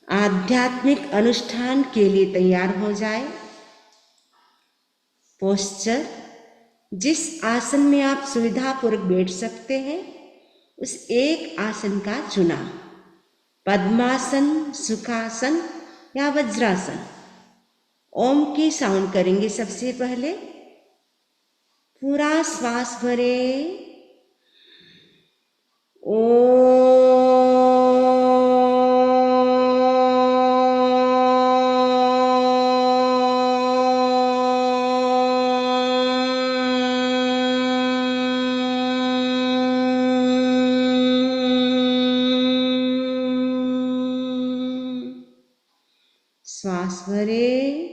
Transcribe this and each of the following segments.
आध्यात्मिक अनुष्ठान के लिए तैयार हो जाए। पोस्चर, जिस आसन में आप सुविधापूर्वक बैठ सकते हैं उस एक आसन का चुनाव, पद्मासन, सुखासन या वज्रासन। ओम की साउंड करेंगे सबसे पहले। पूरा श्वास भरें। श्वास भरें।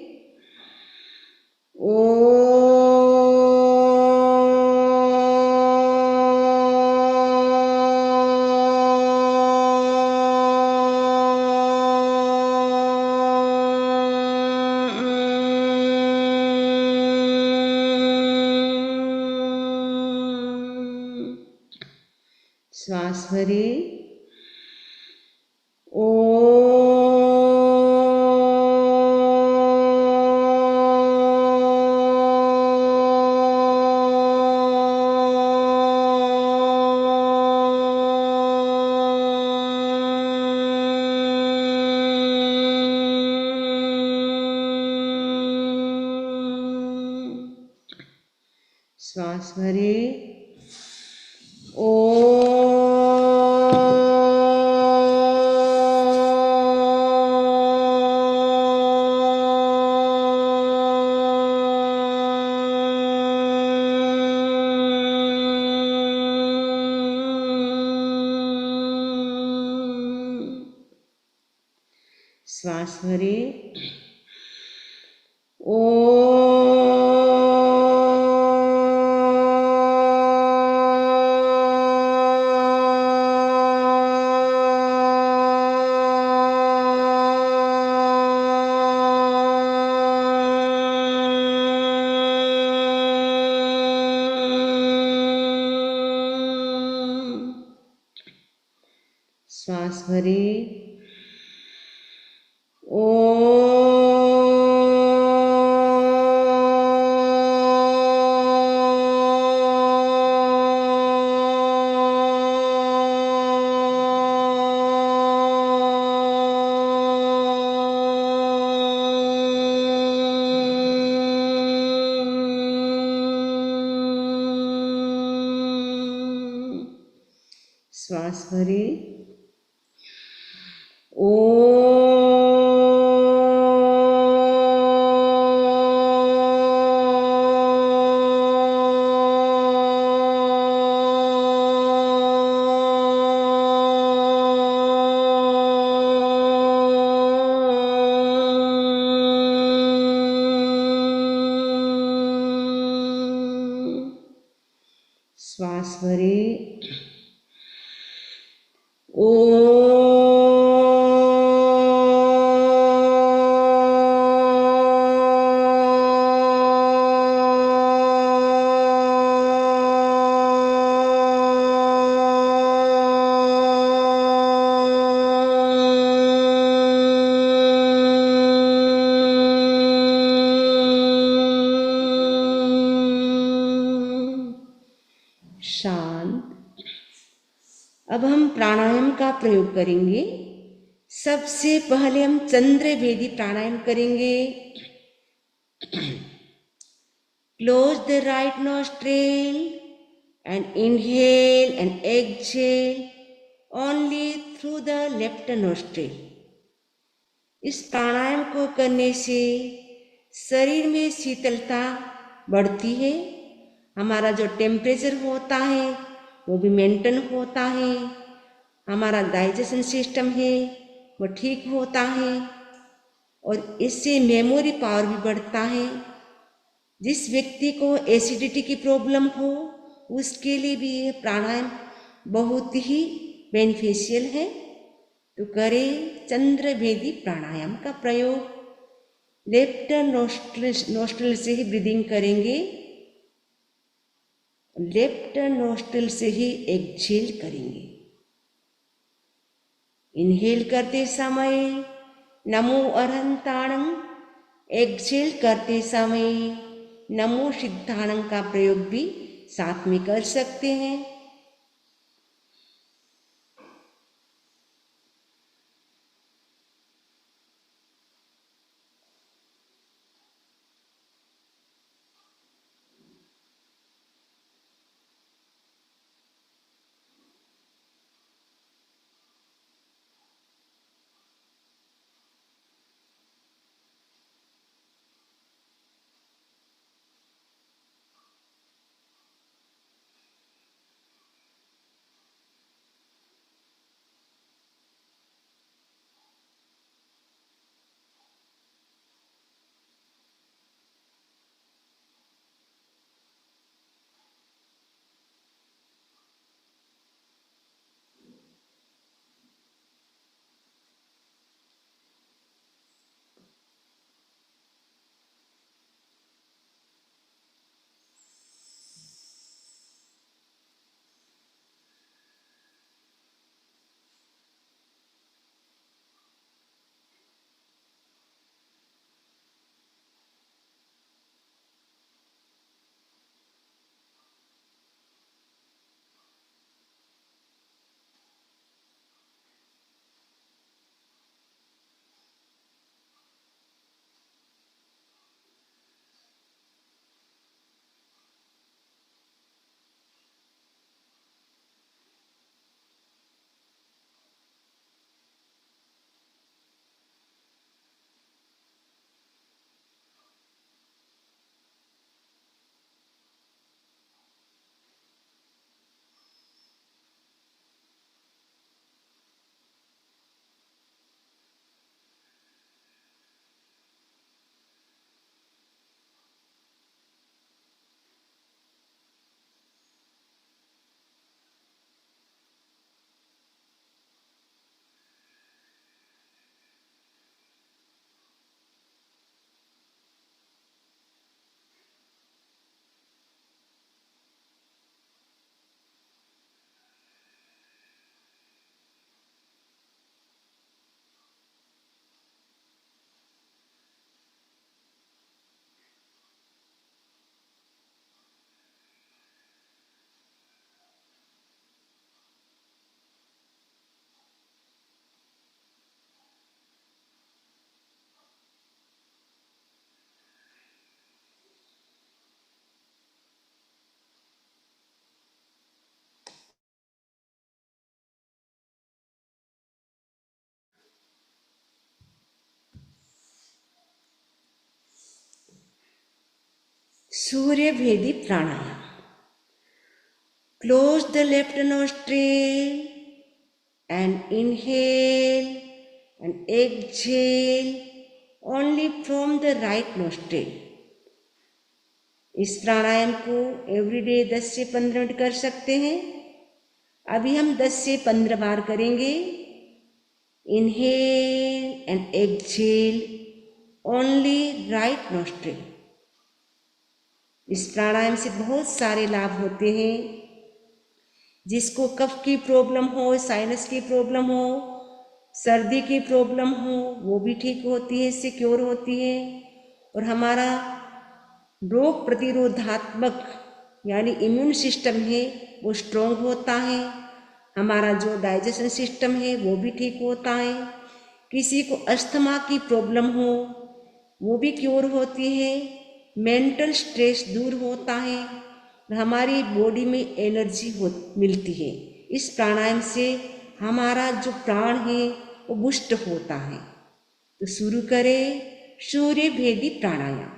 श्वास भरें। श्वास भरें। श्वास भरें। श्वास भरें। श्वास भरें। श्वास भरें। शांत। अब हम प्राणायाम का प्रयोग करेंगे। सबसे पहले हम चंद्रभेदी प्राणायाम करेंगे। Close the right nostril and inhale and exhale only through the left nostril. इस प्राणायाम को करने से शरीर में शीतलता बढ़ती है, हमारा जो टेम्परेचर होता है वो भी मेंटेन होता है, हमारा डाइजेशन सिस्टम है वो ठीक होता है और इससे मेमोरी पावर भी बढ़ता है। जिस व्यक्ति को एसिडिटी की प्रॉब्लम हो उसके लिए भी ये प्राणायाम बहुत ही बेनिफिशियल है। तो करें चंद्रभेदी प्राणायाम का प्रयोग। लेफ्ट नोस्ट्रिल से ही ब्रीदिंग करेंगे, लेफ्ट नोस्ट्रिल से ही एक्सहेल करेंगे। इनहेल करते समय नमो अरहंताणं एक्सेल करते समय नमो सिद्धाणं का प्रयोग भी साथ में कर सकते हैं। सूर्य भेदी प्राणायाम। Close the left nostril and inhale and exhale only from the right nostril. इस प्राणायाम को एवरीडे 10 से 15 मिनट कर सकते हैं। अभी हम 10 से 15 बार करेंगे। Inhale and exhale only right nostril. इस प्राणायाम से बहुत सारे लाभ होते हैं। जिसको कफ की प्रॉब्लम हो, साइनस की प्रॉब्लम हो, सर्दी की प्रॉब्लम हो, वो भी ठीक होती है, इससे क्योर होती है। और हमारा रोग प्रतिरोधात्मक यानी इम्यून सिस्टम है वो स्ट्रोंग होता है। हमारा जो डाइजेशन सिस्टम है वो भी ठीक होता है। किसी को अस्थमा की प्रॉब्लम हो वो भी क्योर होती है। मेंटल स्ट्रेस दूर होता है। हमारी बॉडी में एनर्जी मिलती है। इस प्राणायाम से हमारा जो प्राण है वो पुष्ट होता है। तो शुरू करें सूर्य भेदी प्राणायाम।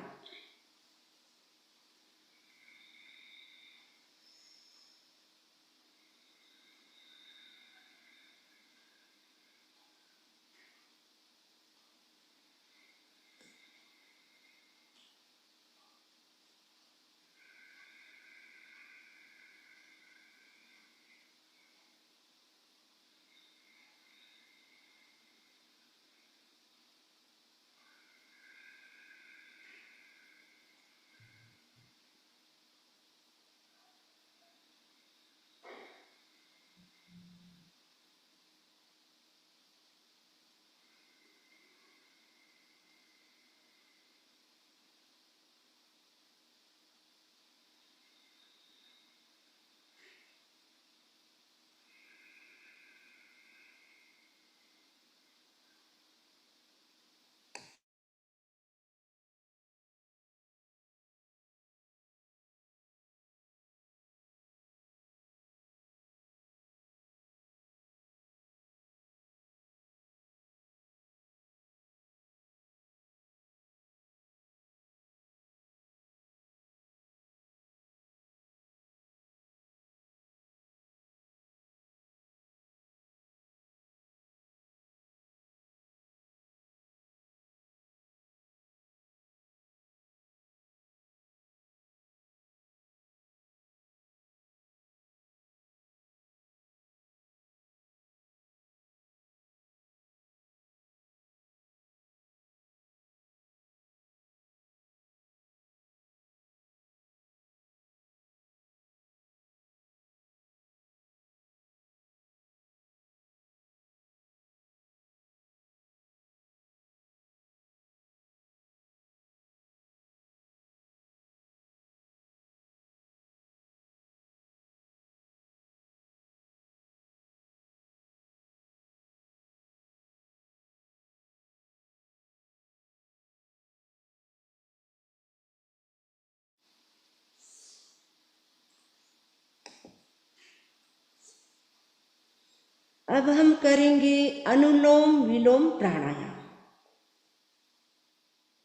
अब हम करेंगे अनुलोम विलोम प्राणायाम।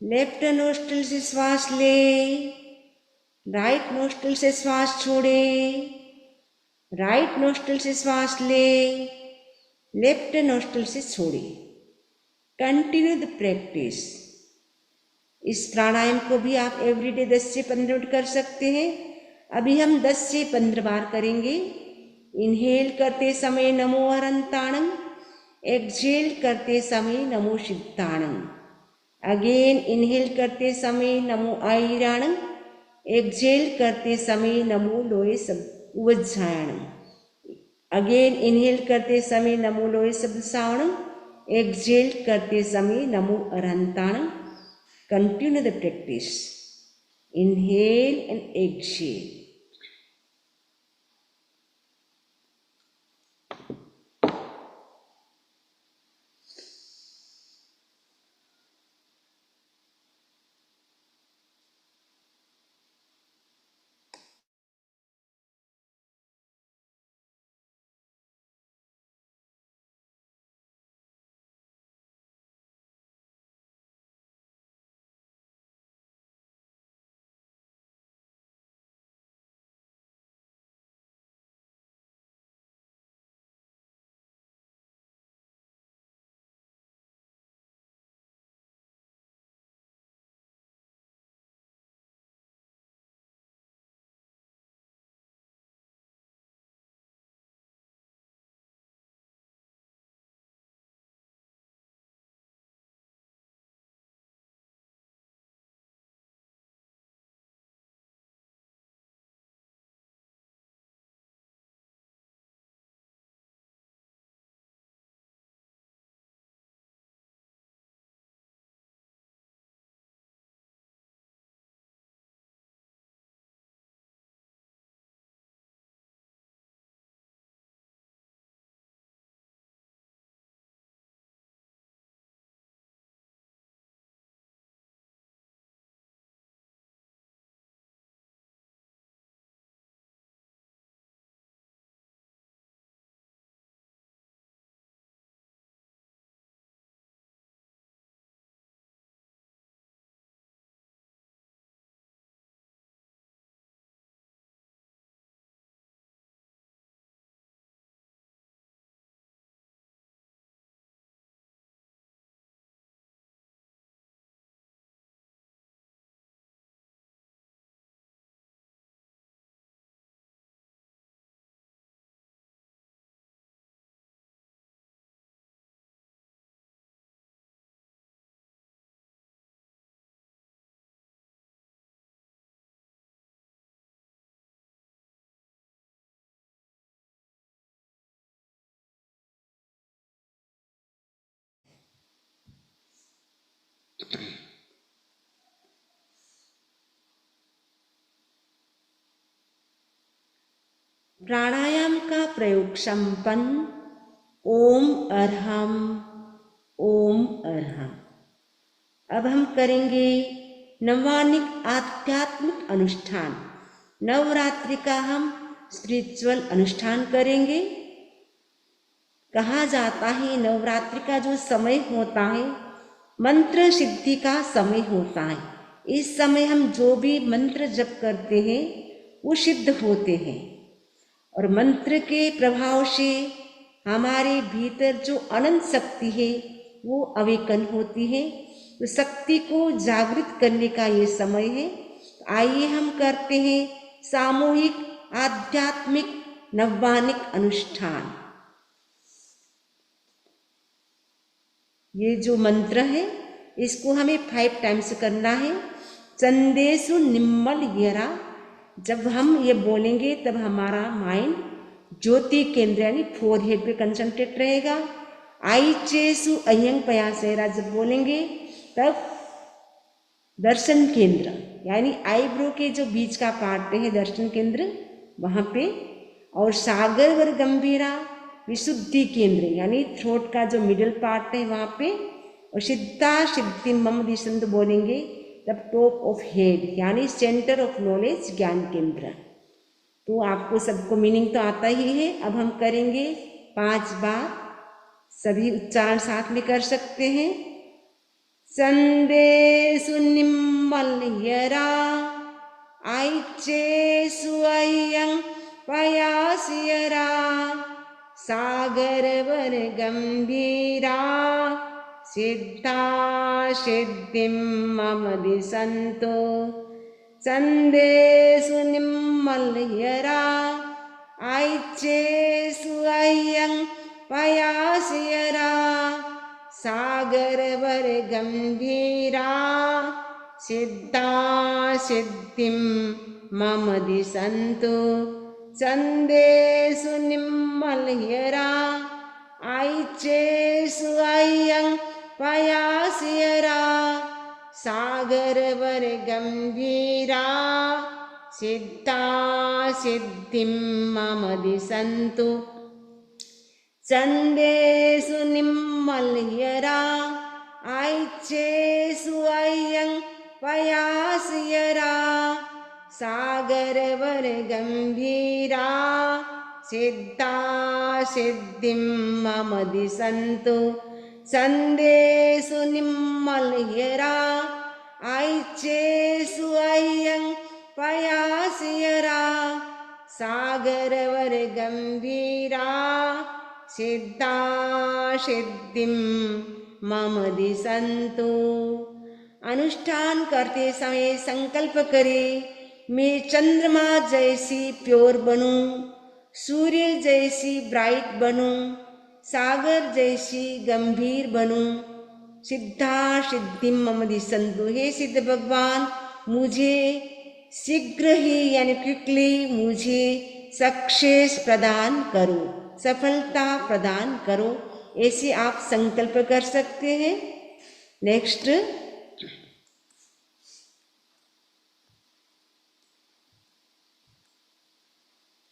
लेफ्ट नोस्ट्रिल से श्वास ले, राइट नोस्ट्रिल से श्वास छोड़े, राइट नोस्ट्रिल से श्वास ले, लेफ्ट नोस्ट्रिल से छोड़े। Continue the practice. इस प्राणायाम को भी आप एवरीडे 10 से 15 मिनट कर सकते हैं। अभी हम 10 से 15 बार करेंगे। इनहेल करते समय नमो अरंताणम, एक्सहेल करते समय नमो सिद्धाणम। अगेन इनहेल करते समय नमो आयराणम, एक्सहेल करते समय नमो लोये उज्जायणम। अगेन इनहेल करते समय नमो लोये श्रवणम, एक्सहेल करते समय नमो अरंताणम। Continue the practice. Inhale and exhale. प्राणायाम का प्रयोग संपन्न। ओम अरहम, ओम अरहम। अब हम करेंगे नवान्निक आध्यात्मिक अनुष्ठान। नवरात्रि का हम स्पिरिचुअल अनुष्ठान करेंगे। कहा जाता है नवरात्रि का जो समय होता है मंत्र सिद्धि का समय होता है। इस समय हम जो भी मंत्र जप करते हैं वो सिद्ध होते हैं और मंत्र के प्रभाव से हमारे भीतर जो अनंत शक्ति है वो अवेकन होती है। तो शक्ति को जागृत करने का ये समय है। आइए हम करते हैं सामूहिक आध्यात्मिक नवान्निक अनुष्ठान। ये जो मंत्र है इसको हमें 5 टाइम्स करना है। चंदेसु निम्मल यरा। जब हम ये बोलेंगे तब हमारा माइंड ज्योति केंद्र यानी फोरहेड पे कंसंट्रेट रहेगा। आई चेसु अयंग पयासेरा जब बोलेंगे तब दर्शन केंद्र यानी आईब्रो के जो बीच का पार्ट है दर्शन केंद्र वहाँ पे, और सागर वर गंभीरा विशुद्धि केंद्र यानी थ्रोट का जो मिडिल पार्ट है वहाँ पे, और सिद्धा सिद्धि मम दिशंत बोलेंगे तब टॉप ऑफ हेड यानी सेंटर ऑफ नॉलेज ज्ञान केंद्र। तो आपको सबको मीनिंग तो आता ही है। अब हम करेंगे 5 बार सभी उच्चारण साथ में कर सकते हैं। संदेशु निम्मलयरा ऐचेसु अयं पयासियरा सागरवर गंभीरा सिद्धा सिद्धिं मम दिशन्तु संदेशु निम्मलयरा ऐचेसु अयं पयासियरा सागरवर गंभीरा सिद्धा सिद्धिं मम दिशन्तु संदेशु निम्मलयरा ऐचेसु अयं पयासियरा सागरवर गंभीरा सिद्धा सिद्धिं मम दिशन्तु संदेशु निम्मलयरा ऐचेसु अयं पयासियरा सागरवर गंभीरा सिद्धा सिद्धिं मम दिशन्तु संदेशु निम्मलयरा ऐचेसु अयं पयासियरा सागरवर गंभीरा सिद्धा सिद्धिं मम दिशन्तु। अनुष्ठान करते समय संकल्प करें, मैं चंद्रमा जैसी प्योर बनूं, सूर्य जैसी ब्राइट बनूं, सागर जैसी गंभीर बनूं, सिद्धा सिद्धिं मम दिशन्तु। हे सिद्ध भगवान, मुझे शीघ्र ही यानी क्विकली मुझे सक्सेस प्रदान करो, सफलता प्रदान करो। ऐसे आप संकल्प कर सकते हैं। नेक्स्ट,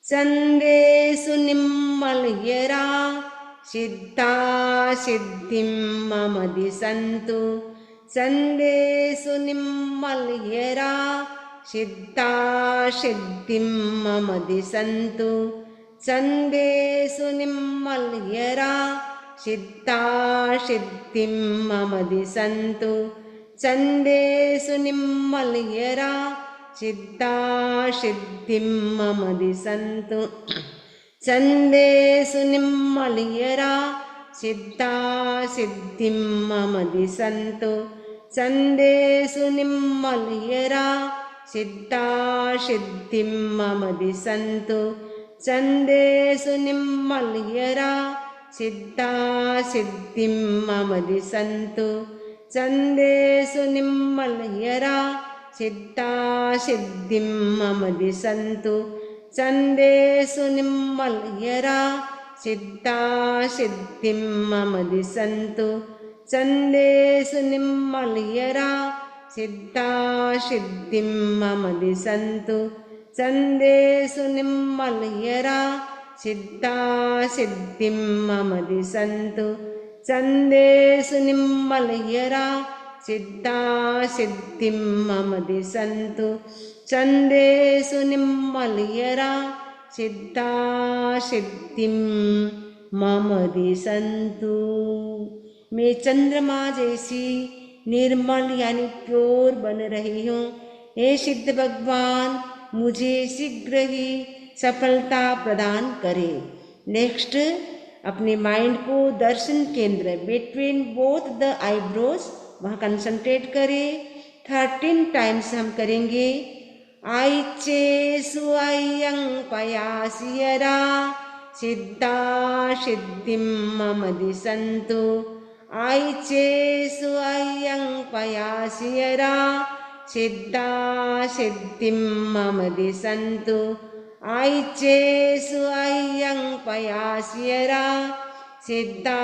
संदेशु निम्मलयरा सिद्धा सिद्धिं मम दिशन्तु संदेशु निम्मलयरा सिद्धा सिद्धिं मम दिशन्तु संदेशु निम्मलयरा सिद्धा सिद्धिं मम दिशन्तु संदेशु निम्मलयरा सिद्धा सिद्धिं मम दिशन्तु संदेशु निम्मलयरा सिद्धा सिद्धिं मम दिशन्तु संदेशु निम्मलयरा सिद्धा सिद्धिं मम दिशन्तु संदेशु निम्मलयरा सिद्धा सिद्धिं मम दिशन्तु संदेशु निम्मलयरा सिद्धा सिद्धिं मम दिशन्तु संदेशु निम्मलयरा सिद्धा सिद्धिं मम दिशन्तु संदेशु निम्मलयरा सिद्धा सिद्धिं मम दिशन्तु संदेशु निम्मलयरा सिद्धा सिद्धिं मम दिशन्तु संदेशु निम्मलयरा सिद्धा सिद्धिं मम दिशन्तु संदेशु निम्मलयरा सिद्धा सिद्धिं मम दिशन्तु। मैं चंद्रमा जैसी निर्मल यानी प्योर बन रही हूँ। हे सिद्ध भगवान, मुझे शीघ्र ही सफलता प्रदान करें। नेक्स्ट, अपने माइंड को दर्शन केंद्र बिटवीन बोथ द आईब्रोज वहाँ कंसंट्रेट करें। 13 टाइम्स हम करेंगे। ऐचेसु अयं पयासियरा सिद्धा सिद्धिं मम दिशन्तु ऐचेसु अयं पयासियरा सिद्धा सिद्धिं मम दिशन्तु ऐचेसु अयं पयासियरा सिद्धा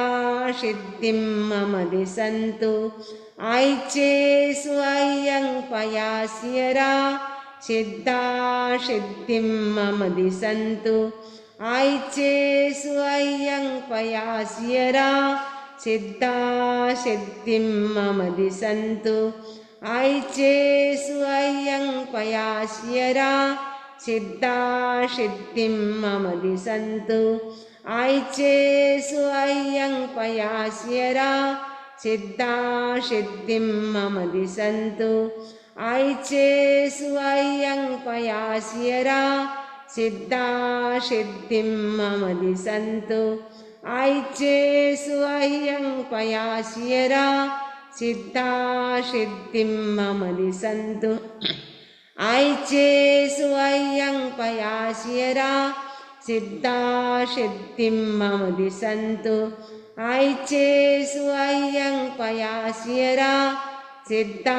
सिद्धिं मम दिशन्तु ऐचेसु अयं पयासियरा सिद्धा सिद्धिं मम दिशन्तु ऐचेसु अयं पयासियरा सिद्धा सिद्धिं मम दिशन्तु ऐचेसु अयं पयासियरा सिद्धा सिद्धिं मम दिशन्तु आयचेषु अह्यं पयास्यरा सिद्धा सिद्धिं मम दिशन्तु आयचेषु अह्यं पयास्यरा सिद्धा सिद्धिं मम दिशन्तु आयचेषु अह्यं पयास्यरा सिद्धा सिद्धिं मम दिशन्तु आयचेषु अह्यं पयास्यरा सिद्धा सिद्धिं मम दिशन्तु आयचेषु अह्यं पयास्यरा सिद्धा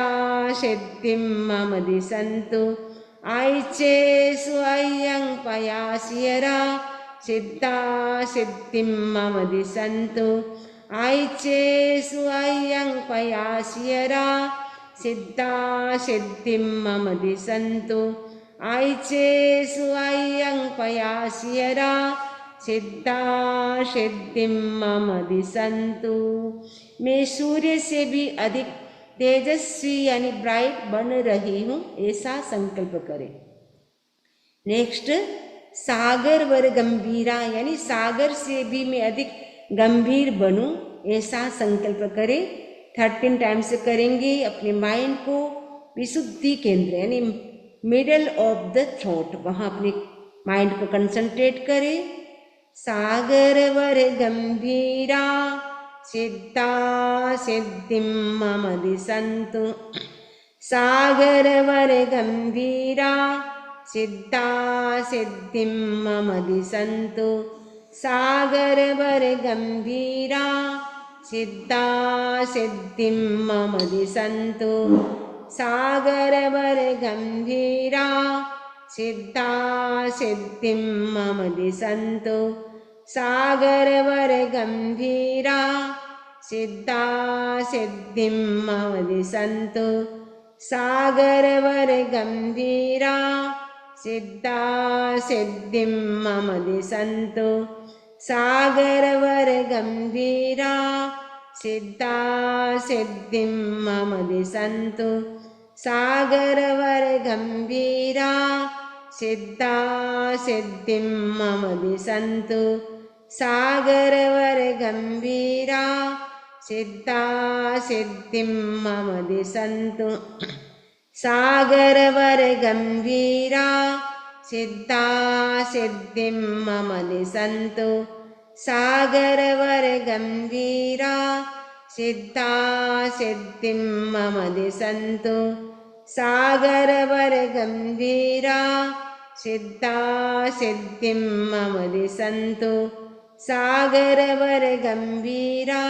सिद्धिं मम दिशन्तु आयचेषु अह्यं पयास्यरा सिद्धा सिद्धिं मम दिशन्तु आयचेषु अह्यं पयास्यरा सिद्धा सिद्धिं मम दिशन्तु आयचेषु अह्यं पयास्यरा सिद्धा सिद्धिं मम दिशन्तु। मैं सूर्य से भी अधिक तेजस्वी यानी ब्राइट बन रही हूँ, ऐसा संकल्प करें। नेक्स्ट, सागर वर गंभीरा यानी सागर से भी मैं अधिक गंभीर बनूं, ऐसा संकल्प करें। 13 टाइम्स करेंगे। अपने माइंड को विशुद्धि केंद्र यानी मिडल ऑफ द थ्रोट, वहाँ अपने माइंड को कंसंट्रेट करें। सागर वर गंभीरा सिद्धा सिद्धिं मम दिशन्तु सागर वर गंभीरा सिद्धा सिद्धिं मम दिशन्तु सागर वर गंभीरा सिद्धा सिद्धिं मम दिशन्तु सागर वर गंभीरा सिद्धा सिद्धिं मम दिशन्तु सागर वर गंभीरा सिद्धा सिद्धिं मम दिशन्तु सागर वर गंभीरा सिद्धा सिद्धिं मम दिशन्तु सागर वर गंभीरा सिद्धा सिद्धिं मम दिशन्तु सागर वर गंभीरा सिद्धा सिद्धिं मम दिशन्तु सागर वर गंभीरा सिद्धा सिद्धिं मम दिशन्तु सागर वर गंभीरा सिद्धा सिद्धिं मम दिशन्तु सागर वर गंभीरा सिद्धा सिद्धिं मम दिशन्तु सागर वर गंभीरा सिद्धा सिद्धिं मम दिशन्तु सागर वर गंभीरा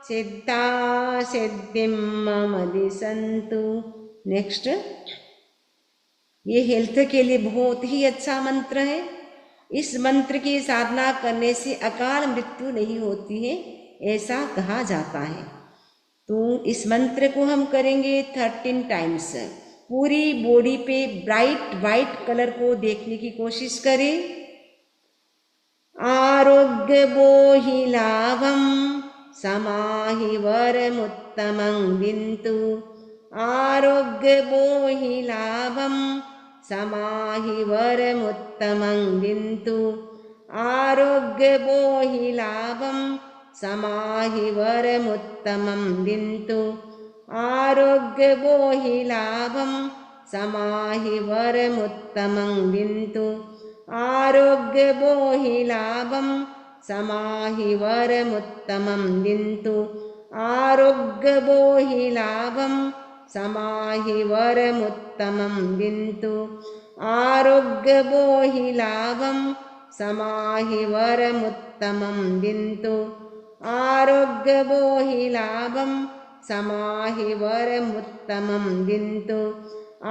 सिद्धा सिद्धिं मम दिशन्तु। नेक्स्ट, ये हेल्थ के लिए बहुत ही अच्छा मंत्र है। इस मंत्र की साधना करने से अकाल मृत्यु नहीं होती है, ऐसा कहा जाता है। तो इस मंत्र को हम करेंगे 13 टाइम्स। पूरी बॉडी पे ब्राइट वाइट कलर को देखने की कोशिश करें। आरोग्य बोहि लाभम समाहि वरमुत्तमं विन्तु आरोग्य बोहि लाभम समाहि वरमुत्तमं विन्तु आरोग्य बोहि लाभम समाहि वरमुत्तमं विन्तु आरोग्य बोहि लाभम समाहि वरमुत्तमं विन्तु आरोग्य बोहि लाभम समाहि वरमुत्तमं विन्तु आरोग्य बोहि लाभम समाहि वरमुत्तमं विन्तु आरोग्य बोहि लाभम समाहि वरमुत्तमं विन्तु आरोग्य बोहि लाभम समाहि वरमुत्तमं विन्तु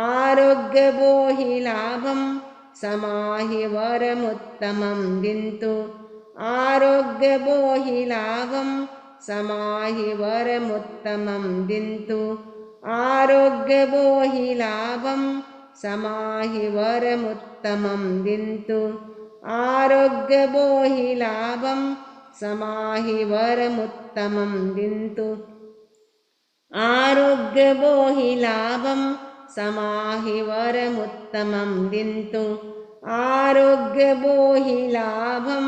आरोग्य बोहि लाभम समाहि वरमुत्तमं विन्तु आरोग्य बोहि लाभम समाहि वरमुत्तमं विन्तु आरोग्य बोहि लाभम समाहि वरमुत्तमं विन्तु आरोग्य बोहि लाभम समाहि वरमुत्तमं विन्तु आरोग्य बोहि लाभम समाहि वरमुत्तमं विन्तु आरोग्य बोहि लाभम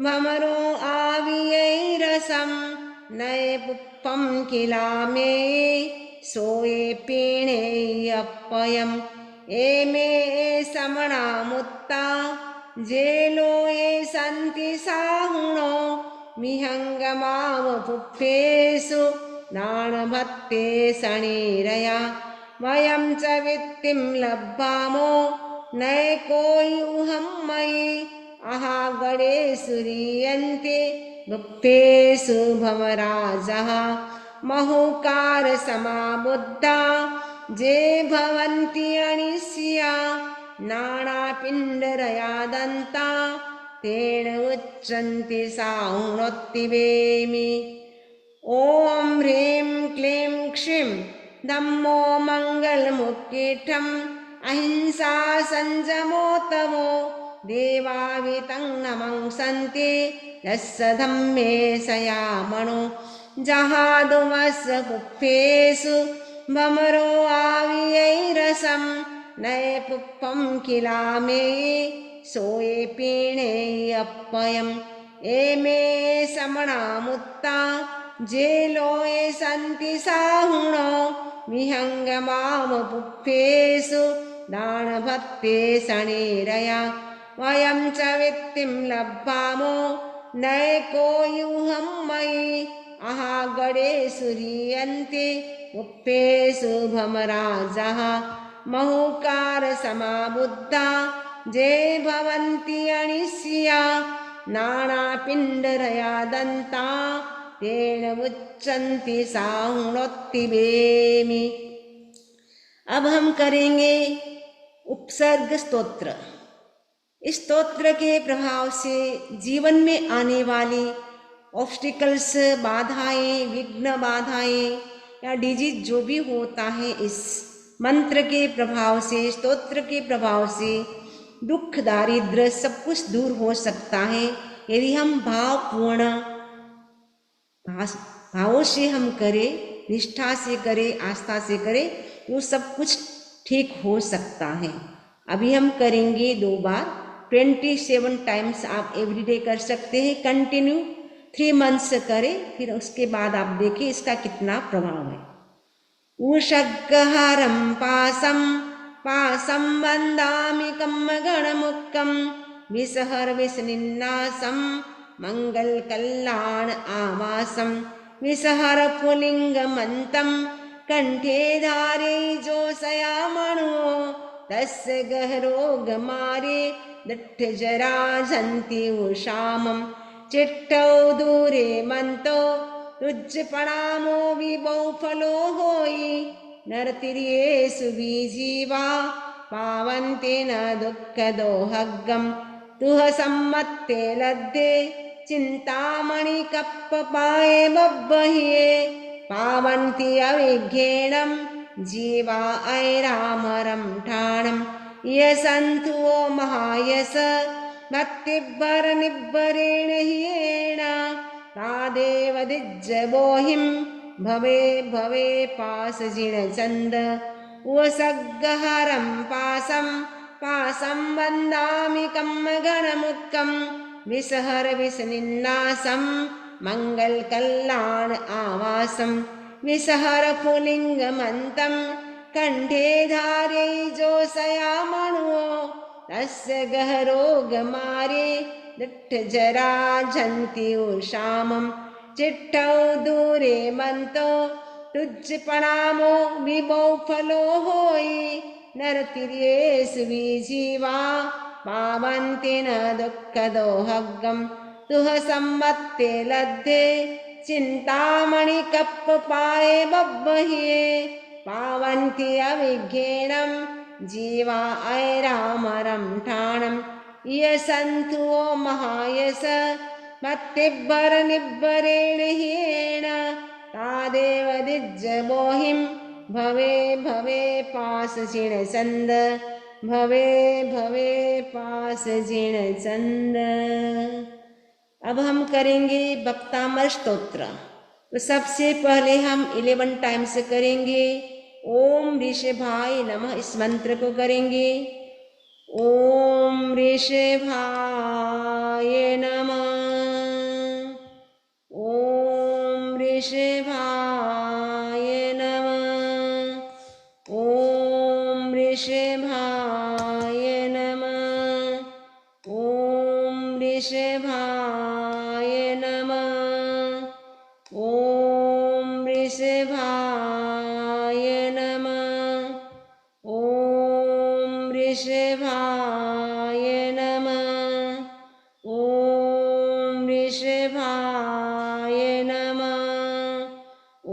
भमरो आवियैरसं नये पुप्पं किलामे सोये पीणेयप्पयम् एमे समणा मुत्ता जेलोये सन्ति साहुणो मिहङ्गमाव पुप्पेषु नाणभत्ते सणीरया वयं च वित्तिं लब्धामो नैकोयुहं मयि अहागणेषु रीयन्ते भुक्तेषु भवराजः महुकारसमाबुद्धा जे भवन्ति अनिस्या नानापिण्डरयादन्ता तेन उच्यन्ते साहुणोत्तिवेमि ॐ ह्रीं क्लीं क्षीं धम्मो मङ्गलमुक्कीठम् अहिंसा संयमोत्तमो देवावितं नमंसन्ते यस्य धम्मे सयामणो जहादुमस्य पुप्पेषु भमरो आवियैरसं नये पुप्पं किलामे सोये पीणेयप्पयम् एमे समणा मुत्ता जेलोये सन्ति साहुणो विहङ्गमाव पुप्पेषु दानभत्ते सणीरया वयं च वित्तिं लब्धामो नैकोयुहं मयि अहागणेषु रीयन्ते पुप्पेषु भमराजः महुकारसमाबुद्धा जे भवन्ति अनिस्या नानापिण्डरयादन्ता तेन उच्यन्ते साहुणोत्तिवेमि। अब हम करेंगे उपसर्ग स्तोत्र। इस स्तोत्र के प्रभाव से जीवन में आने वाली ऑब्स्टिकल्स, बाधाएं, विघ्न बाधाएं या डिजीज जो भी होता है, इस मंत्र के प्रभाव से, स्तोत्र के प्रभाव से दुख, दारिद्र्य सब कुछ दूर हो सकता है यदि हम भावपूर्ण भावों से हम करें, निष्ठा से करें, आस्था से करें, तो सब कुछ ठीक हो सकता है। अभी हम करेंगे 2 बार, 27 टाइम्स आप एवरीडे कर सकते हैं। कंटिन्यू 3 मंथ्स करें, फिर उसके बाद आप देखिए इसका कितना प्रभाव है। उषग्गहरं पासं पासं वन्दामि कम्मगणमुक्कं विसहर विसनिन्नासं मङ्गलकल्याण आवासं विसहर पुलिङ्गमन्तं कंठे धारे जोषयामणो तस्य गहरोगमारे दट्ठजरा झन्ति उषामं चिट्टौ दूरे मन्तो रुज्जपणामो विबहुफलो होयि नरतिर्येषु विजीवा पावन्ते न दुःखदोहग्गं तुह सम्मत्ते लद्दे चिन्तामणिकप्पपाये बह्वह्ये पावन्ति अविघ्नेनं जीवा ऐरामरं ठाणं यसन्तु वो महायस भक्तिभरनिब्बरेण ह्येण तादेव दिज्जबोहिं भवे भवे पासजिणचन्द वसग्गहरं पासं पासं वन्दामि कम्मगणमुक्कं विसहर विसनिन्नासं मङ्गलकल्याण आवासं विसहर पुलिङ्गमन्तं कंठे धारे जोषयामणो तस्य गहरोगमारे दट्ठजरा झन्ति उषामं चिट्टौ दूरे मन्तो रुज्जपणामो विबहुफलो होयि नरतिर्येषु विजीवा पावन्ति न दुःखदोहग्गं तुह सम्मत्ते लद्दे चिन्तामणिकप्पपाये बह्वह्ये पावन्ति अविघ्नेनं जीवा ऐरामरं ठाणं यसन्तु वो महायस भक्तिभरनिब्बरेण ह्येण तादेव दिज्जबोहिं भवे भवे पासजिणचन्द भवे भवे पासजिणचन्द। अब हम करेंगे भक्तामर स्तोत्र। तो सबसे पहले हम 11 टाइम्स करेंगे। ओम ऋषभाय नमः, इस मंत्र को करेंगे। ओम ऋषभाय नमः। वृषभाय नमः। ॐ वृषभाय नमः। ॐ वृषभाय नमः। ॐ वृषभाय नमः। ॐ वृषभाय नमः। ॐ वृषभाय नमः। ॐ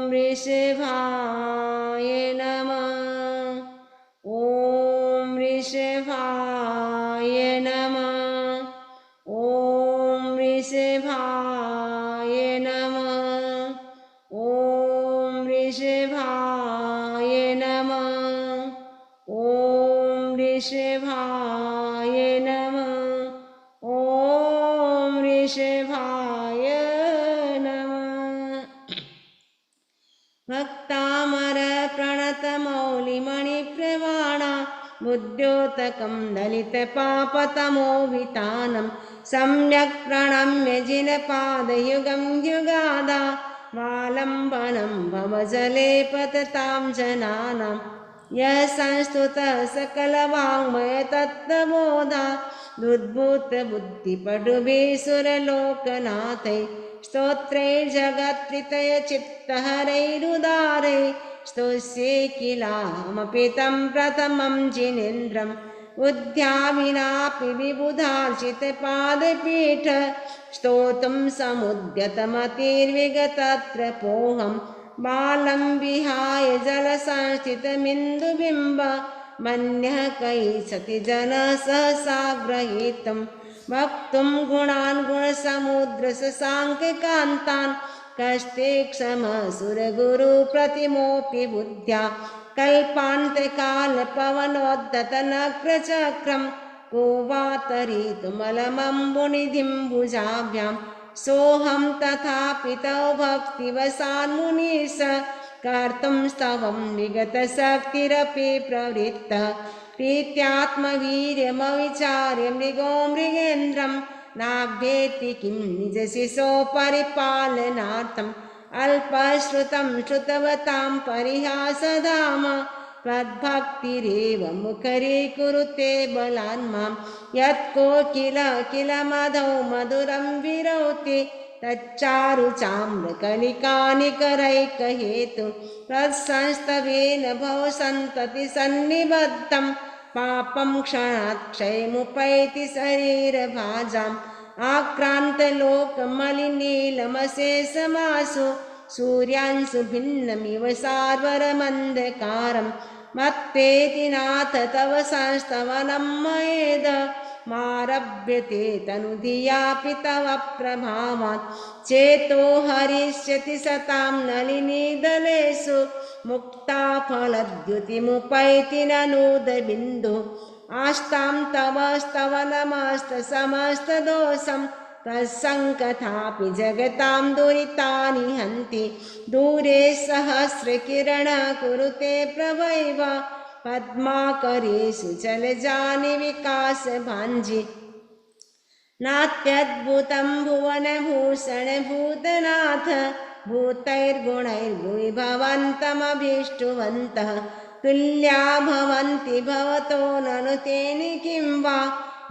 वृषभाय नमः। ॐ वृषभाय नमः। ॐ वृषभाय नमः। ॐ वृषभाय नमः। ॐ वृषभाय नमः। ॐ वृषभाय नमः। भक्तामर प्रणतमौलिमणिप्रवाणा बुद्ध्योतकं दलितपापतमोवितानं सम्यक् प्रणम्य जिनपादयुगं युगादा वालम्बनं भवजले पततां जनानां यः संस्तुतः सकलवाङ्मयतत्त्वबोधा दुद्भूतबुद्धिपटुभिः सुरलोकनाथैः स्तोत्रैर्जगत्प्रीतयचित्तहरैरुदारैः स्तोष्ये किलाहमपि तं प्रथमं जिनेन्द्रम् उद्यामिनापि विबुधार्चितपादपीठ स्तोतुं समुद्यतमतिर्विगतत्रपोऽहं बालं विहाय जलसंस्थितमिन्दुबिम्ब मन्यः कैसति जनः सहसा ग्रहीतुं वक्तुं गुणान् गुणसमुद्रशशाङ्ककान्तान् कष्टे क्षमसुरगुरुप्रतिमोऽपि बुद्ध्या कल्पान्तकालपवनोद्धतनक्रचक्रं को वा तरितुमलमम्बुनिधिं भुजाभ्यां सोऽहं तथापि तव भक्तिवशान्मुनिश कर्तुं स्तवं विगतशक्तिरपि प्रवृत्तः प्रीत्यात्मवीर्यमविचार्य मृगो मृगेन्द्रं नाभ्येति किं निजशिशो परिपालनार्थम् अल्पश्रुतं श्रुतवतां परिहासधाम त्वद्भक्तिरेव मुखरीकुरुते बलान्मां यत्कोकिलमधौ मधुरं विरौति तच्चारुचाम्रकणिकानिकरैकहेतु तत्संस्तवेन भवसन्ततिसन्निबद्धं पापं क्षणात् क्षयमुपैति शरीरभाजाम् आक्रान्तलोकमलिनीलमशेषमासु सूर्यांशु भिन्नमिव सार्वरमन्धकारं मत्पेति नाथ तव संस्तवनं मयेद मारभ्यते तनुधियापि तव प्रभावात् चेतो हरिष्यति सतां नलिनीदलेषु मुक्ता फलद्युतिमुपैति ननूदबिन्दुः आस्तां तव स्तवनमस्तसमस्तदोषं तत्सङ्कथापि जगतां दुरितानि हन्ति दूरे सहस्रकिरणः कुरुते प्रभैव पद्माकरेषु जलजानि विकासभाञ्जि नात्यद्भुतं भुवनभूषणभूतनाथ भूतैर्गुणैर्भुवि भवन्तमभीष्टुवन्तः तुल्या भवन्ति भवतो ननु तेनि किं वा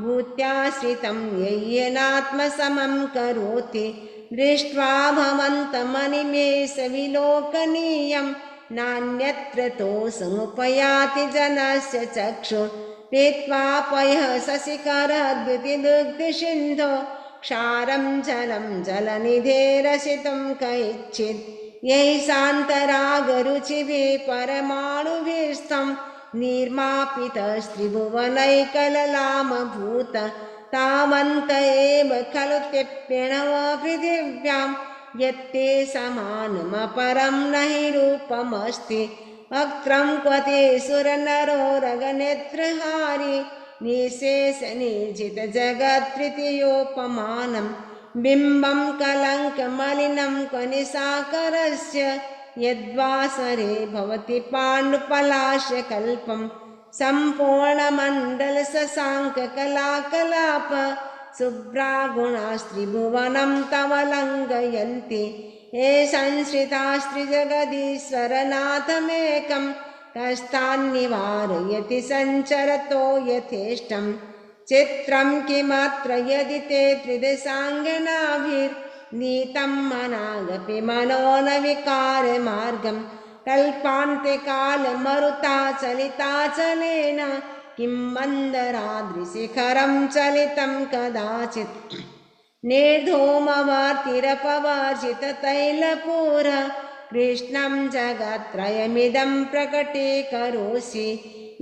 भूत्याश्रितं यय्यनात्मसमं करोति दृष्ट्वा भवन्तमनिमेषविलोकनीयं नान्यत्र तोषमुपयाति जनस्य चक्षु पीत्वा पयः शशिखरद्युतिदुग्धसिन्धो क्षारं जलं जलनिधेरसितुं कैच्चित् यैः शान्तरागरुचिभिः परमाणुभिस्तं निर्मापितस्त्रिभुवनैकललामभूत तावन्त एव खलु त्यप्यणव पृथिव्यां यत्ते समानमपरं न हि रूपमस्ति वक्त्रं क्वते सुरनरो रगनेत्रहारी निशेषनिर्जितजगत्तृतीयोपमानं बिम्बं कलङ्कमलिनं क्वनिशाकरस्य यद्वासरे भवति पाण्डुपलाशकल्पं सम्पूर्णमण्डलशशाङ्ककलाकलाप शुभ्रागुणास्त्रिभुवनं तव लङ्घयन्ति हे संश्रितास्त्रिजगदीश्वरनाथमेकं कष्टान्निवारयति सञ्चरतो यथेष्टं चित्रं किमत्र यदि ते त्रिदशाङ्गनाभिर्नीतं मनागपि मनो न विकारमार्गं कल्पान्ते कालमरुता चलिताचलेन किं मन्दराद्रिशिखरं चलितं कदाचित् निर्धूमवर्तिरपवर्जिततैलपूर कृष्णं जगत्त्रयमिदं प्रकटीकरोषि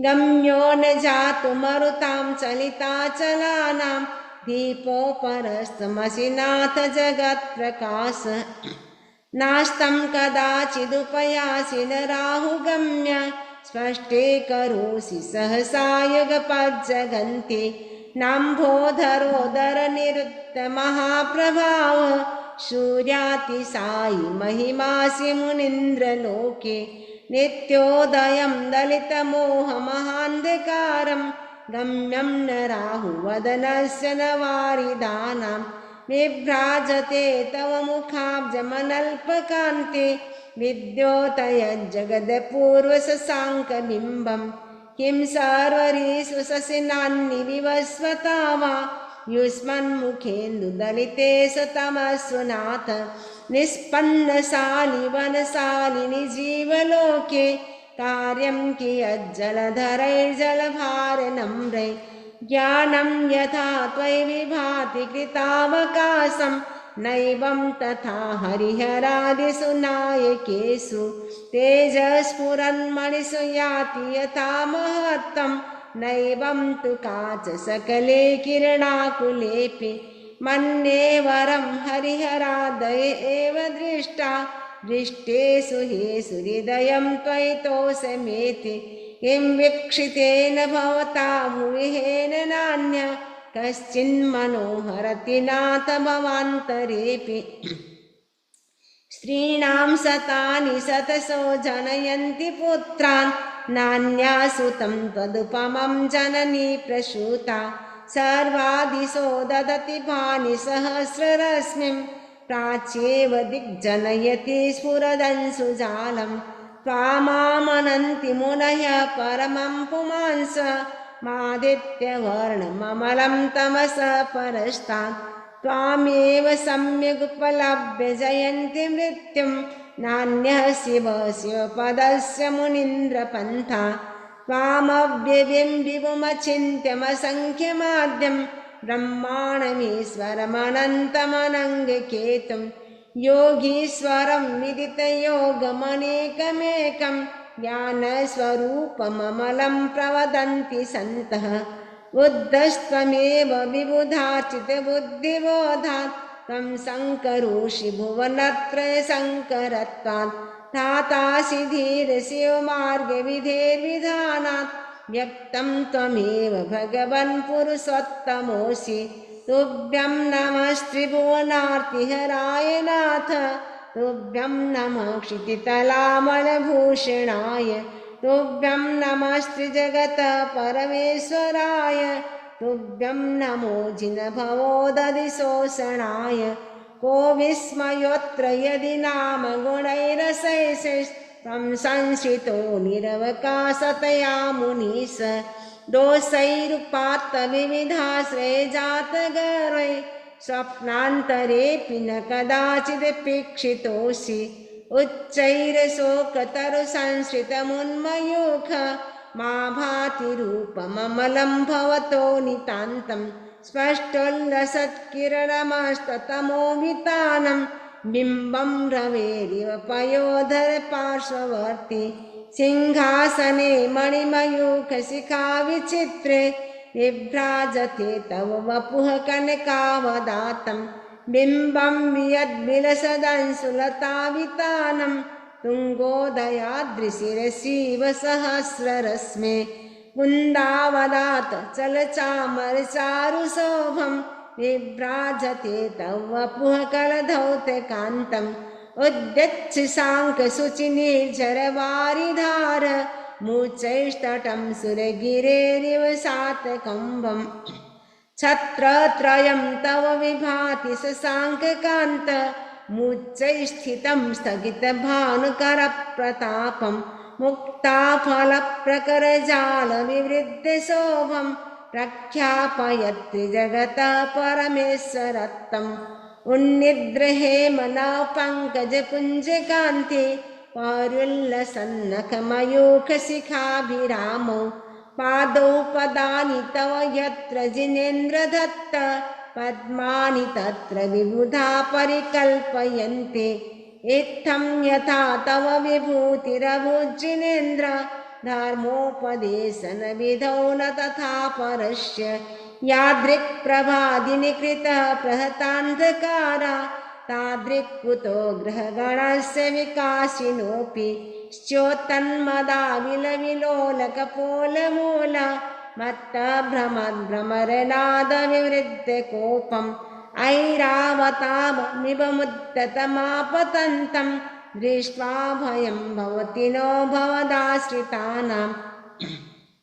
गम्यो न जातु मरुतां चलिताचलानां दीपोपरस्तमसि नाथ जगत्प्रकाश नास्तं कदाचिदुपयासि न राहुगम्य स्पष्टीकरोषि सहसा युगपज्जगन्ति नाम्भोधरोदरनिरुद्धमहाप्रभाव सूर्यातिसायि महिमासि मुनीन्द्रलोके नित्योदयं दलितमोहमहान्धकारं गम्यं न राहुवदनस्य न वारिदानां विभ्राजते तव मुखाब्जमनल्पकान्ते विद्योतयज्जगदपूर्वशशाङ्कबिम्बं किं सर्वरीषु शशिनान्निविवस्वता वा युष्मन्मुखेन्दुदलिते सतमस्सु नाथ निष्पन्नशालिवनशालिनि जीवलोके कार्यं कियज्जलधरैर्जलभारनम्रै ज्ञानं यथा त्वयि विभाति कृतावकाशं नैवं तथा हरिहरादिषु नायकेषु तेजस्फुरन्मणिषु याति यथा महत्त्वं नैवं तु काच सकले किरणाकुलेऽपि मन्ये वरं हरिहरादय एव दृष्टा दृष्टेषु हेषु हृदयं त्वयि तोषमेति किं वीक्षितेन भवता भुविहेन नान्य कश्चिन्मनोहरति नाथ भवान्तरेऽपि स्त्रीणां शतानि शतशो जनयन्ति पुत्रान् नान्यासुतं त्वदुपमं जननी प्रसूता सर्वादिशो ददति भानि सहस्ररश्मिं प्राच्येव दिग्जनयति स्फुरदंशुजालं त्वामामनन्ति मुनयः परमं पुमांस मादित्यवर्णममलं तमसः परस्तात् त्वामेव सम्यगुपलभ्य जयन्ति मृत्युं नान्यः शिव शिवपदस्य मुनीन्द्रपन्था त्वामव्ययं ब्रह्माणमीश्वरमनन्तमनङ्गकेतुं योगीश्वरं विदितयोगमनेकमेकं ज्ञानस्वरूपममलं प्रवदन्ति सन्तः बुद्धस्त्वमेव विबुधाचितबुद्धिबोधात् त्वं शङ्करोषि भुवनत्रयशङ्करत्वात् धातासि धीरशिवमार्गविधेर्विधानात् व्यक्तं त्वमेव भगवन् पुरुषोत्तमोऽसि तुभ्यं नमस्त्रिभुवनार्तिहराय नाथ तुभ्यं नमः क्षितितलामलभूषणाय तुभ्यं नमस्त्रिजगतः परमेश्वराय तुभ्यं नमो जिनभवोदधिशोषणाय को विस्मयोऽत्र यदि नाम गुणैरशेषैस्त्वं संश्रितो निरवकाशतया मुनीश दोषैरुपात्तविविधाश्रयजातगर्वै स्वप्नान्तरेऽपि न कदाचिदपेक्षितोऽसि उच्चैरशोकतरुसंश्रितमुन्मयूख मा भाति रूपममलं भवतो नितान्तं स्पष्टोल्लसत्किरणमस्ततमोवितानं बिम्बं रवेरिव पयोधर पार्श्ववर्ति सिंहासने मणिमयूखशिखा विचित्रे विभ्राजते तव वपुः कनकावदातं बिम्बं वियद्विलसदंशुलतावितानं तुङ्गोदयाद्रिशिरसीव सहस्ररश्मे कुन्दावदात चलचामरचारुशोभं विभ्राजते तव वपुः कलधौतकान्तम् उद्यच्छशाङ्कशुचिनिर्झरवारिधार मूर्चैस्तटं सुरगिरेरिव सातकम्बं छत्रत्रयं तव विभाति शशाङ्ककान्त मुच्चैस्थितं स्थगितभानुकरप्रतापं मुक्ताफलप्रकरजालविवृद्धशोभं प्रख्यापयत्रिजगतः परमेश्वरत्वम् उन्निद्रहेमना पङ्कजपुञ्जकान्ते पारुल्लसन्नखमयूखशिखाभिरामौ पादौ पदानि तव यत्र जिनेन्द्रदत्त पद्मानि तत्र विबुधा परिकल्पयन्ते इत्थं यथा तव विभूतिरभुजिनेन्द्र धर्मोपदेशनविधौ न तथा परस्य यादृक्प्रभादिनिकृतः प्रहतान्धकारा तादृक्कुतो ग्रहगणस्य विकासिनोऽपि श्चोत्तन्मदाविलविलोलकपोलमूल मत्तभ्रमद्भ्रमरनादविवृद्धकोपम् ऐरावताममिवमुद्दतमापतन्तं दृष्ट्वा भयं भवति नो भवदाश्रितानां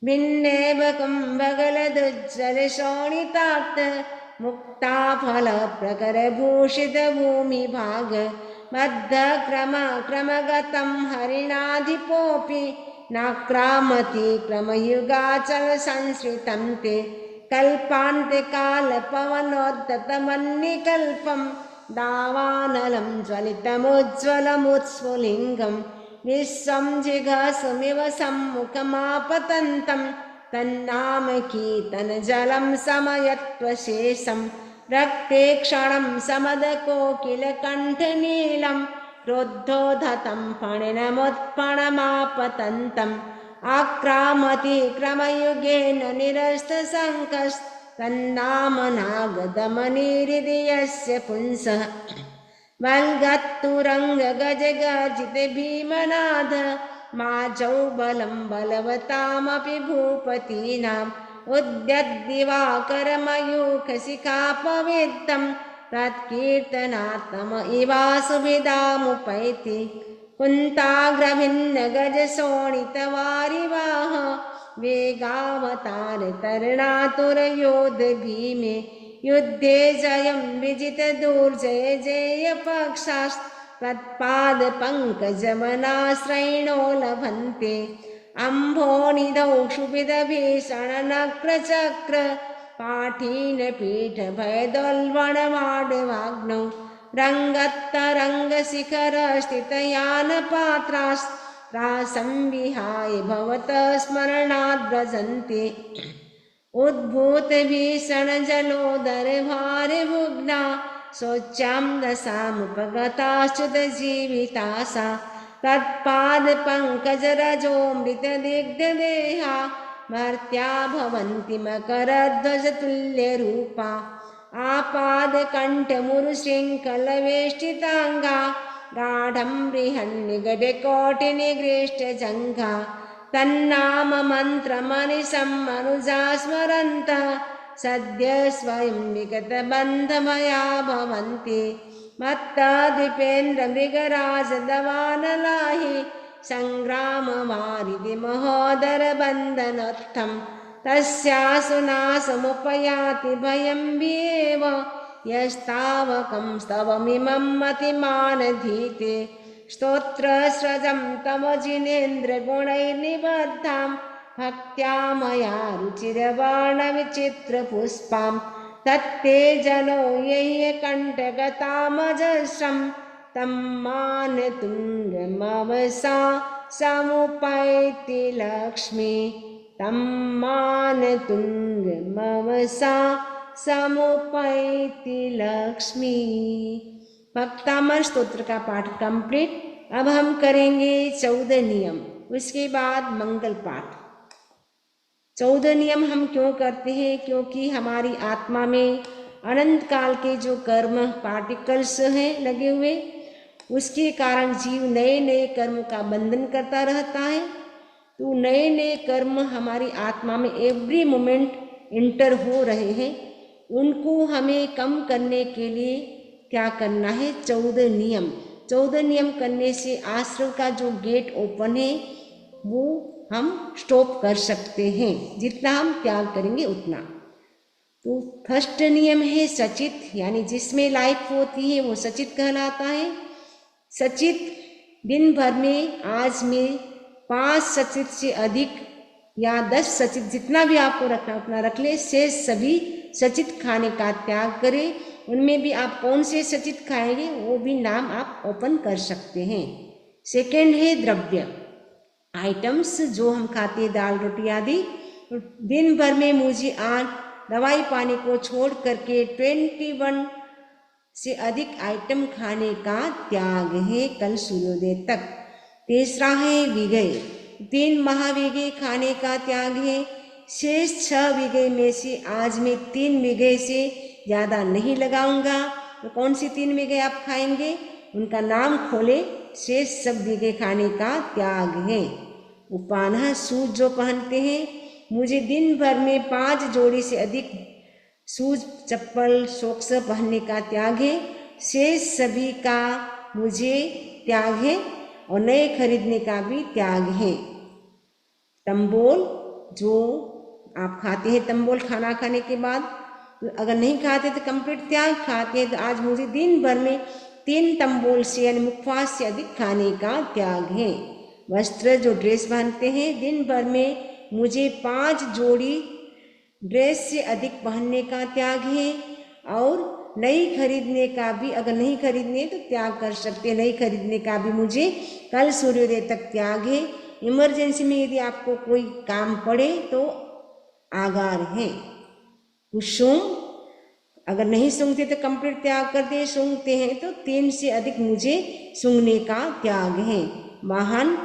भिन्नेव कुम्भगलदुज्जलशोणितात् मुक्ताफलप्रकरभूषितभूमिभाग मध्यक्रमक्रमगतं हरिणाधिपोऽपि नाक्रामति क्रमयुगाचलसंश्रितं ते कल्पान्तिकालपवनोद्धतमन्निकल्पं दावानलं ज्वलितमुज्ज्वलमुत्स्फुलिङ्गं विश्वं जिघासुमिव सम्मुखमापतन्तं तन्नाम कीर्तनजलं समयत्वशेषं रक्ते क्षणं समदकोकिलकण्ठनीलं क्रोद्धोद्धतं फणिनमुत्फणमापतन्तम् आक्रामति क्रमयुगेन निरस्तशङ्कस्तन्नाम नागदमनिहृदयस्य पुंसः वल्गत्तुरङ्गगजगर्जितभीमनाद माजौ बलं बलवतामपि भूपतीनाम् उद्यद्दिवाकरमयूखशिखापवेत्तं तत्कीर्तनात्म इवासुभिदामुपैति कुन्ताग्रभिन्नगजशोणितवारिवाह वेगावतारतरुणातुरयोधभीमे युद्धे जयं विजितदुर्जय जयपक्षास्तत्पादपङ्कजमनाश्रयिणो लभन्ते अम्भोनिधौ क्षुभिदभीषणनक्रचक्र पाठीनपीठभयदोल्बणमाडवाग्नौ रङ्गत्तरङ्गशिखरस्थितयानपात्रास्त्रासं विहाय भवतः स्मरणाद् व्रजन्ते उद्भूतभीषणजलोदरभारभुग्ना शोच्यां दशामुपगताश्च्युतजीविता सा तत्पादपङ्कजरजोऽमृतदिग्धदेहा मर्त्या भवन्ति मकरध्वजतुल्यरूपा आपादकण्ठमुरुशृङ्खलवेष्टिताङ्गा गाढं बृहन्निगडकोटिनिगृष्टजङ्घा तन्नाम मन्त्रमनिशं मनुजा स्मरन्तः सद्य स्वयं विगतबन्धमया भवन्ति मत्तद्विपेन्द्रमृगराजदवानलाहि सङ्ग्रामवारिधि महोदरबन्धनोत्थं तस्यासुनासमुपयाति भयं विएव यस्तावकं स्तवमिमं मतिमानधीते स्तोत्रस्रजं तव जिनेन्द्रगुणैर्निबद्धां भक्त्या मया रुचिरवर्णविचित्रपुष्पां तत्ते जनो यह्यकण्ठगतामजस्रं तं मानतुङ्गमवसा समुपैति लक्ष्मी तं मानतुङ्गमवसा समुपैति लक्ष्मी। भक्तामर स्तोत्र का पाठ कंप्लीट। अब हम करेंगे 14 नियम, उसके बाद मंगल पाठ। 14 नियम हम क्यों करते हैं? क्योंकि हमारी आत्मा में अनंत काल के जो कर्म पार्टिकल्स हैं लगे हुए, उसके कारण जीव नए नए कर्म का बंधन करता रहता है। तो नए नए कर्म हमारी आत्मा में एवरी मोमेंट इंटर हो रहे हैं, उनको हमें कम करने के लिए क्या करना है? 14 नियम। 14 नियम करने से आश्रम का जो गेट ओपन है वो हम स्टॉप कर सकते हैं। जितना हम त्याग करेंगे उतना। तो फर्स्ट नियम है सचित, यानी जिसमें लाइफ होती है वो सचित कहलाता है। सचित दिन भर में आज में 5 सचित से अधिक या 10 सचित, जितना भी आपको रखना उतना रख ले, शेष सभी सचित खाने का त्याग करें। उनमें भी आप कौन से सचित खाएंगे वो भी नाम आप ओपन कर सकते हैं। सेकेंड है द्रव्य आइटम्स, जो हम खाते हैं दाल रोटी आदि। दिन भर में मुझे आज दवाई पानी को छोड़ करके 21 से अधिक आइटम खाने का त्याग है कल सूर्योदय तक। तीसरा है विगय, 3 महाविगय खाने का त्याग है। शेष 6 विगय में से आज मैं 3 विगय से ज़्यादा नहीं लगाऊंगा। तो कौन सी 3 विगय आप खाएंगे उनका नाम खोले, शेष सब विगय खाने का त्याग है। उपानह शूज जो पहनते हैं, मुझे दिन भर में 5 जोड़ी से अधिक शूज चप्पल सॉक्स पहनने का त्याग है। शेष सभी का मुझे त्याग है और नए खरीदने का भी त्याग है। तंबोल जो आप खाते हैं, तंबोल खाना खाने के बाद, अगर नहीं खाते तो कंप्लीट त्याग, खाते हैं तो आज मुझे दिन भर में 3 तंबोल से यानी मुखवास से अधिक खाने का त्याग है। वस्त्र जो ड्रेस पहनते हैं, दिन भर में मुझे 5 जोड़ी ड्रेस से अधिक पहनने का त्याग है और नई खरीदने का भी, अगर नहीं खरीदने तो त्याग कर सकते हैं, नई खरीदने का भी मुझे कल सूर्योदय तक त्याग है। इमरजेंसी में यदि आपको कोई काम पड़े तो आगार है। कुसुम अगर नहीं सूंघते तो कंप्लीट त्याग कर दे, सूंघते हैं तो 3 से अधिक मुझे सूंघने का त्याग है। वाहन,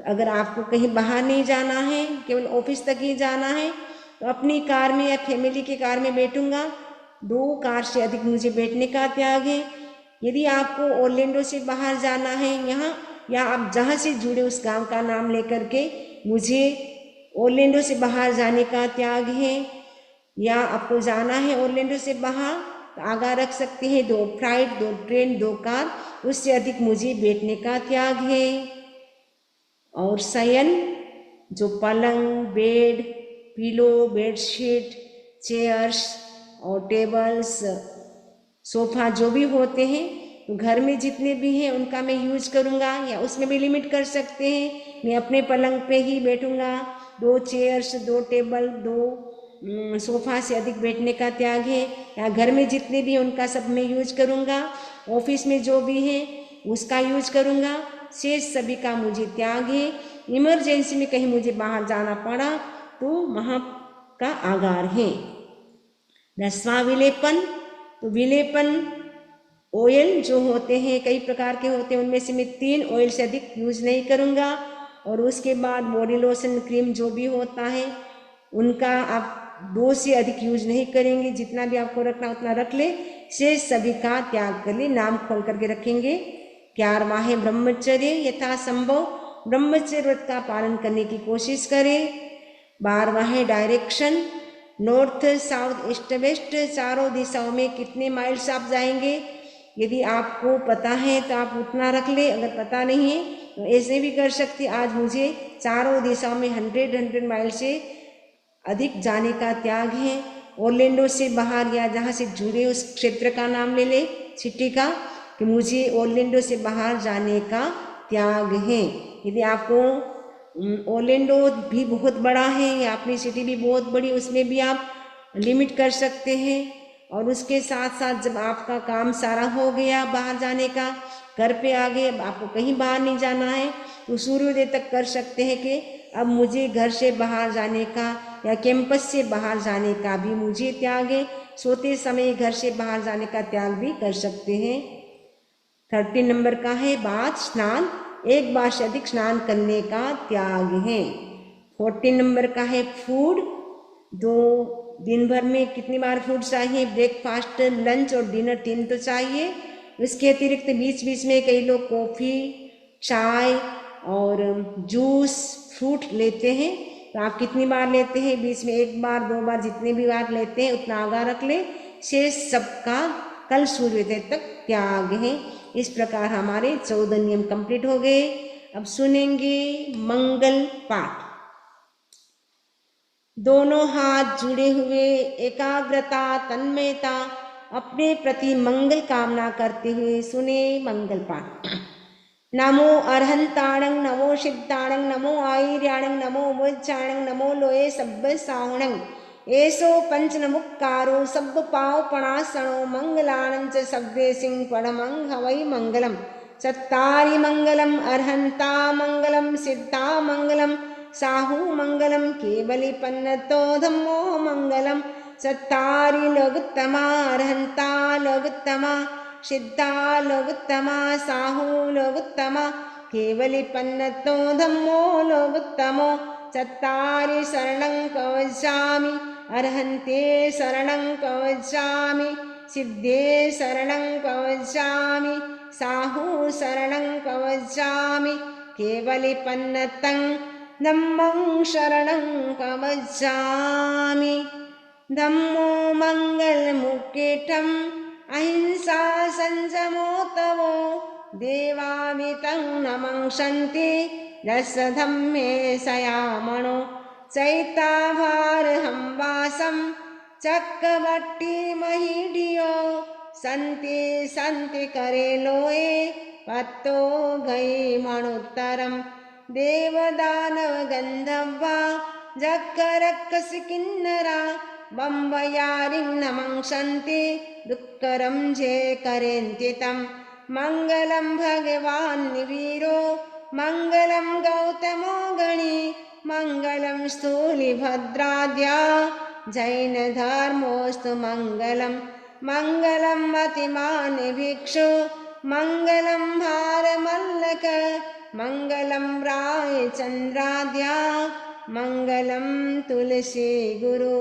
अगर आपको कहीं बाहर नहीं जाना है, केवल ऑफिस तक ही जाना है, तो अपनी कार में या फैमिली की कार में बैठूंगा, 2 कार से अधिक मुझे बैठने का त्याग है। यदि आपको ओरलैंडो से बाहर जाना है यहाँ, या आप जहाँ से जुड़े उस गांव का नाम लेकर के मुझे ओरलैंडो से बाहर जाने का त्याग है, या आपको जाना है ओरलैंडो से बाहर तो आगा रख सकते हैं 2 फ्लाइट, 2 ट्रेन, 2 कार, उससे अधिक मुझे बैठने का त्याग है। और शयन जो पलंग, बेड, पिलो, बेडशीट, चेयर्स और टेबल्स, सोफा जो भी होते हैं, तो घर में जितने भी हैं उनका मैं यूज करूँगा, या उसमें भी लिमिट कर सकते हैं। मैं अपने पलंग पे ही बैठूँगा, 2 चेयर्स, 2 टेबल, 2 सोफा से अधिक बैठने का त्याग है। या घर में जितने भी हैं उनका सब मैं यूज करूँगा, ऑफिस में जो भी है उसका यूज करूँगा, शेष सभी का मुझे त्याग है। इमरजेंसी में कहीं मुझे बाहर जाना पड़ा तो वहाँ का आगार है। 10वां विलेपन, तो विलेपन ऑयल जो होते हैं कई प्रकार के होते हैं, उनमें से मैं 3 ऑयल से अधिक यूज नहीं करूँगा। और उसके बाद बॉडी लोशन, क्रीम जो भी होता है उनका आप 2 से अधिक यूज नहीं करेंगे, जितना भी आपको रखना उतना रख ले, शेष सभी का त्याग कर ले, नाम खोल करके रखेंगे। 11वां है ब्रह्मचर्य, यथासंभव ब्रह्मचर्य व्रत का पालन करने की कोशिश करें। 12वां है direction, north, south, east, west, चारों दिशाओं में कितने माइल्स आप जाएंगे, यदि आपको पता है तो आप उतना रख ले, अगर पता नहीं है तो ऐसे भी कर सकते, आज मुझे चारों दिशाओं में 100 माइल से अधिक जाने का त्याग है। ओरलैंडो से बाहर या जहाँ से जुड़े उस क्षेत्र का नाम ले ले, सिटी का, कि मुझे ओरलैंडो से बाहर जाने का त्याग है। यदि आपको ओरलैंडो भी बहुत बड़ा है या अपनी सिटी भी बहुत बड़ी, उसमें भी आप लिमिट कर सकते हैं। और उसके साथ साथ जब आपका काम सारा हो गया बाहर जाने का, घर पे आ गए, अब आपको कहीं बाहर नहीं जाना है, तो सूर्योदय तक कर सकते हैं कि अब मुझे घर से बाहर जाने का या कैंपस से बाहर जाने का भी मुझे त्याग है। सोते समय घर से बाहर जाने का त्याग भी कर सकते हैं। 13 नंबर का है बाथ, स्नान, 1 बार से अधिक स्नान करने का त्याग है। 14 नंबर का है फूड, 2 दिन भर में कितनी बार फूड चाहिए, ब्रेकफास्ट, लंच और डिनर 3 तो चाहिए। इसके अतिरिक्त बीच बीच में कई लोग कॉफ़ी, चाय और जूस, फ्रूट लेते हैं, तो आप कितनी बार लेते हैं, बीच में 1 बार 2 बार जितने भी बार लेते हैं उतना आगा रख ले, शेष सबका कल सूर्योदय तक त्याग है। इस प्रकार हमारे 14 नियम कंप्लीट हो गए। अब सुनेंगे मंगल पाठ। दोनों हाथ जुड़े हुए एकाग्रता तन्मयता अपने प्रति मंगल कामना करते हुए सुने मंगल पाठ। नमो अरहंताणं नमो सिद्धाणं नमो आयर्याणं नमो मोक्षाणं नमो लोये सब्ब सावणं एसो पंचनमुक्कारो सब्ब पाव पणासणो मंगलानं च सब्बे सिंह पड़मं हवै मंगलम सत्तारि मंगलम अरहंता मंगलम सिद्धा मंगलम साहू मंगलम केवली पन्नतो धम्मो मंगलम सत्तारि लोगुत्तमा अरहंता लोगुत्तमा सिद्धा लोगुत्तमा साहू लोगुत्तमा केवली पन्नतो धम्मो लोगुत्तमो चत्तारि शरणं कवचामि अरहन्ते शरणं कवचामि सिद्धे शरणं कवचामि साहू शरणं कवचामि केवली पन्नतं धम्मं शरणं कवचामि धम्मो मङ्गलमुखेटम् अहिंसा संयमो तवो देवामितं नमंसन्ति रसधम्मे सयामणो चैताभारहं वासं चक्रवर्ती महीडियो सन्ति सन्ति करे लोये पत्तो गई मणुत्तरं देवदानव गन्धर्वा जक्करक्कसि किन्नरा बम्बयारिं नमंसन्ति दुःखरं जे करेन्ति तं मङ्गलं भगवान् निवीरो मङ्गलं गौतमो गणी मङ्गलं स्थूलिभद्राद्या जैनधर्मोऽस्तु मङ्गलं मङ्गलं मतिमानि भिक्षु मङ्गलं भारमल्लक मङ्गलं रायचन्द्राद्या मङ्गलं तुलसी गुरु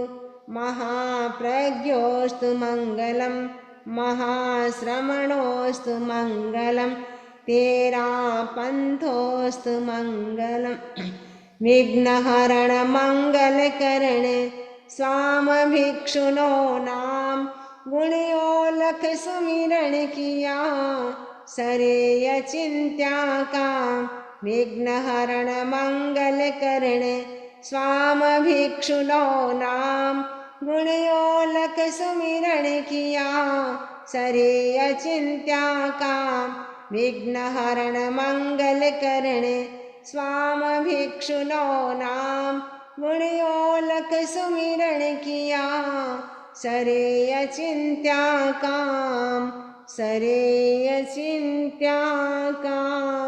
महाप्रज्ञोऽस्तु मङ्गलं महाश्रमणोऽस्तु मङ्गलं तेरा पंथोऽस्तु मङ्गलं विघ्नहरण मङ्गलकरण स्वामभिक्षुनो नाम गुणयोलख सुमिरण किया सरेय चिंत्या का विघ्नहरण मङ्गलकरण स्वामभिक्षुनो नाम गुणयोलख सुमिरण किया सरेय चिंत्या का विघ्नहरण मङ्गलकरण स्वामभिक्षुनो नाम गुणयोलख सुमिरण किया सरेय चिंत्या काम सरेय चिंत्या काम।